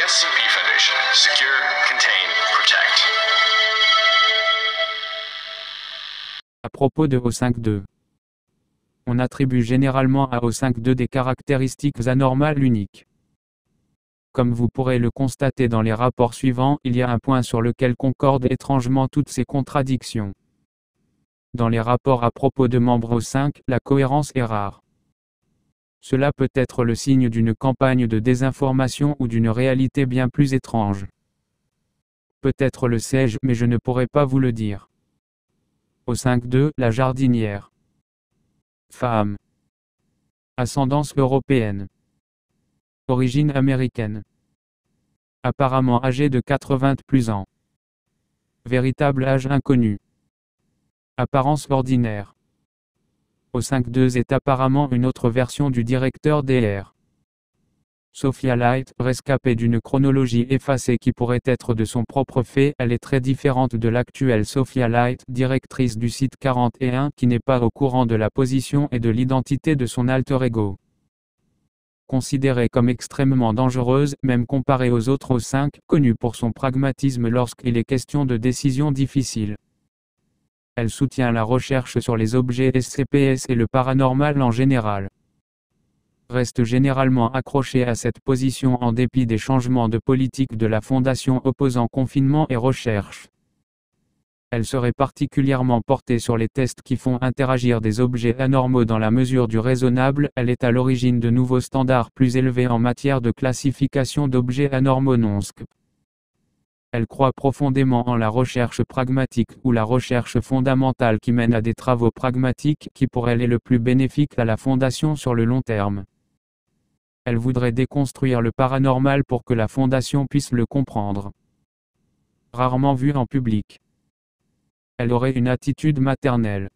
SCP Foundation. Secure, contain, protect. À propos de O5.2. On attribue généralement à O5.2 des caractéristiques anormales uniques. Comme vous pourrez le constater dans les rapports suivants, il y a un point sur lequel concordent étrangement toutes ces contradictions. Dans les rapports à propos de membres O5, la cohérence est rare. Cela peut être le signe d'une campagne de désinformation ou d'une réalité bien plus étrange. Peut-être le sais-je, mais je ne pourrais pas vous le dire. O5.2, la jardinière. Femme. Ascendance européenne. Origine américaine. Apparemment âgée de 80 plus ans. Véritable âge inconnu. Apparence ordinaire. O5.2 est apparemment une autre version du directeur DR. Sophia Light, rescapée d'une chronologie effacée qui pourrait être de son propre fait, elle est très différente de l'actuelle Sophia Light, directrice du site 41, qui n'est pas au courant de la position et de l'identité de son alter ego. Considérée comme extrêmement dangereuse, même comparée aux autres O5, connue pour son pragmatisme lorsqu'il est question de décisions difficiles. Elle soutient la recherche sur les objets SCPS et le paranormal en général. Reste généralement accrochée à cette position en dépit des changements de politique de la Fondation opposant confinement et recherche. Elle serait particulièrement portée sur les tests qui font interagir des objets anormaux dans la mesure du raisonnable. Elle est à l'origine de nouveaux standards plus élevés en matière de classification d'objets anormaux non SCP. Elle croit profondément en la recherche pragmatique ou la recherche fondamentale qui mène à des travaux pragmatiques qui pour elle est le plus bénéfique à la Fondation sur le long terme. Elle voudrait déconstruire le paranormal pour que la Fondation puisse le comprendre. Rarement vue en public. Elle aurait une attitude maternelle.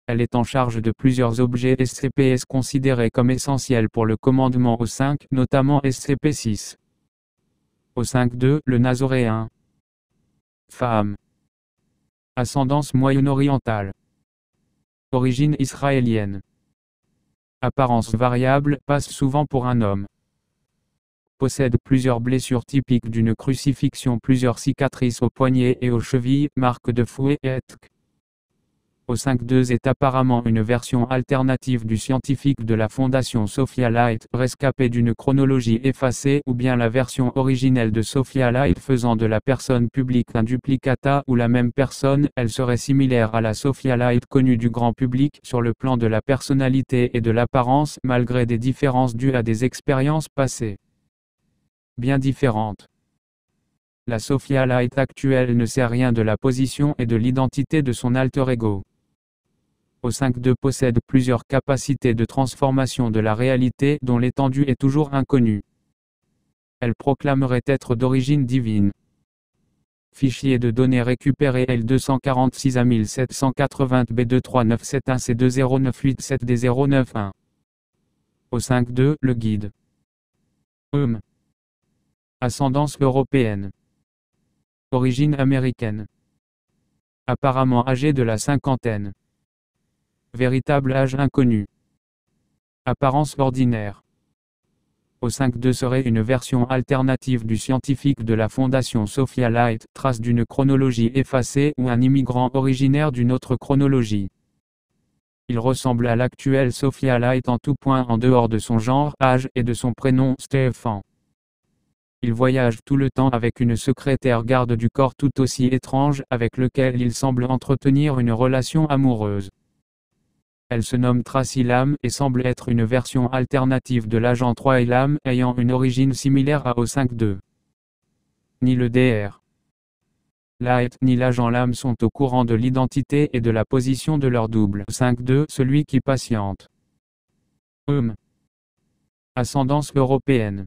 Elle est en charge de plusieurs objets SCPS considérés comme essentiels pour le commandement O5, notamment SCP-6. O5.2, le Nazoréen. Femme. Ascendance moyen-orientale. Origine israélienne. Apparence variable, passe souvent pour un homme. Possède plusieurs blessures typiques d'une crucifixion, plusieurs cicatrices aux poignets et aux chevilles, marques de fouet et etc. O5.2 est apparemment une version alternative du scientifique de la Fondation Sophia Light, rescapé d'une chronologie effacée, ou bien la version originelle de Sophia Light faisant de la personne publique un duplicata ou la même personne. Elle serait similaire à la Sophia Light connue du grand public sur le plan de la personnalité et de l'apparence, malgré des différences dues à des expériences passées bien différentes. La Sophia Light actuelle ne sait rien de la position et de l'identité de son alter ego. O5.2 possède plusieurs capacités de transformation de la réalité dont l'étendue est toujours inconnue. Elle proclamerait être d'origine divine. Fichier de données récupéré L246 780 B23971 C20987 D091. O5.2, le guide. Ascendance européenne. Origine américaine. Apparemment âgé de la cinquantaine. Véritable âge inconnu. Apparence ordinaire. O5.2 serait une version alternative du scientifique de la Fondation Sophia Light, trace d'une chronologie effacée ou un immigrant originaire d'une autre chronologie. Il ressemble à l'actuelle Sophia Light en tout point en dehors de son genre, âge et de son prénom Stefan. Il voyage tout le temps avec une secrétaire garde du corps tout aussi étrange, avec lequel il semble entretenir une relation amoureuse. Elle se nomme Tracy Lam et semble être une version alternative de l'agent Troy Lam, ayant une origine similaire à O5.2. Ni le DR Light ni l'agent Lam sont au courant de l'identité et de la position de leur double. O5.2, celui qui patiente. Ascendance européenne.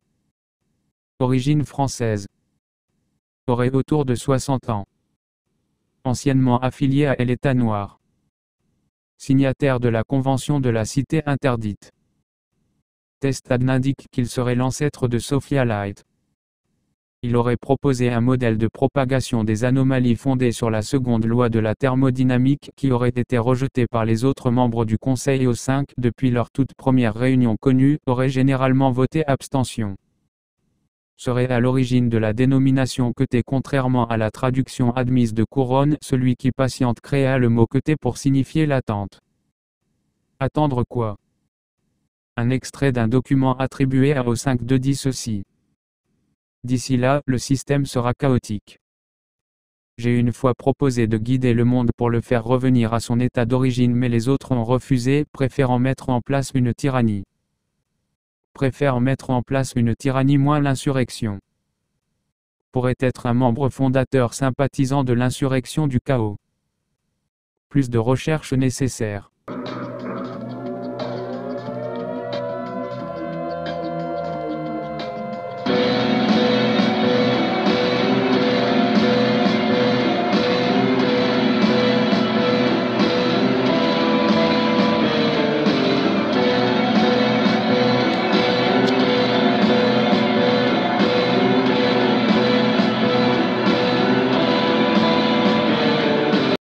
Origine française. Aurait autour de 60 ans. Anciennement affilié à l'État noir. Signataire de la Convention de la Cité interdite. Testad indique qu'il serait l'ancêtre de Sophia Light. Il aurait proposé un modèle de propagation des anomalies fondé sur la seconde loi de la thermodynamique qui aurait été rejeté par les autres membres du Conseil O5 depuis leur toute première réunion connue, aurait généralement voté abstention. serait à l'origine de la dénomination queuté. Contrairement à la traduction admise de couronne, celui qui patiente créa le mot queuté pour signifier l'attente. Attendre quoi? Un extrait d'un document attribué à O52 dit ceci. D'ici là, le système sera chaotique. J'ai une fois proposé de guider le monde pour le faire revenir à son état d'origine, mais les autres ont refusé, préférant mettre en place une tyrannie. Préfère mettre en place une tyrannie moins l'insurrection. Pourrait être un membre fondateur sympathisant de l'insurrection du chaos. Plus de recherche nécessaire.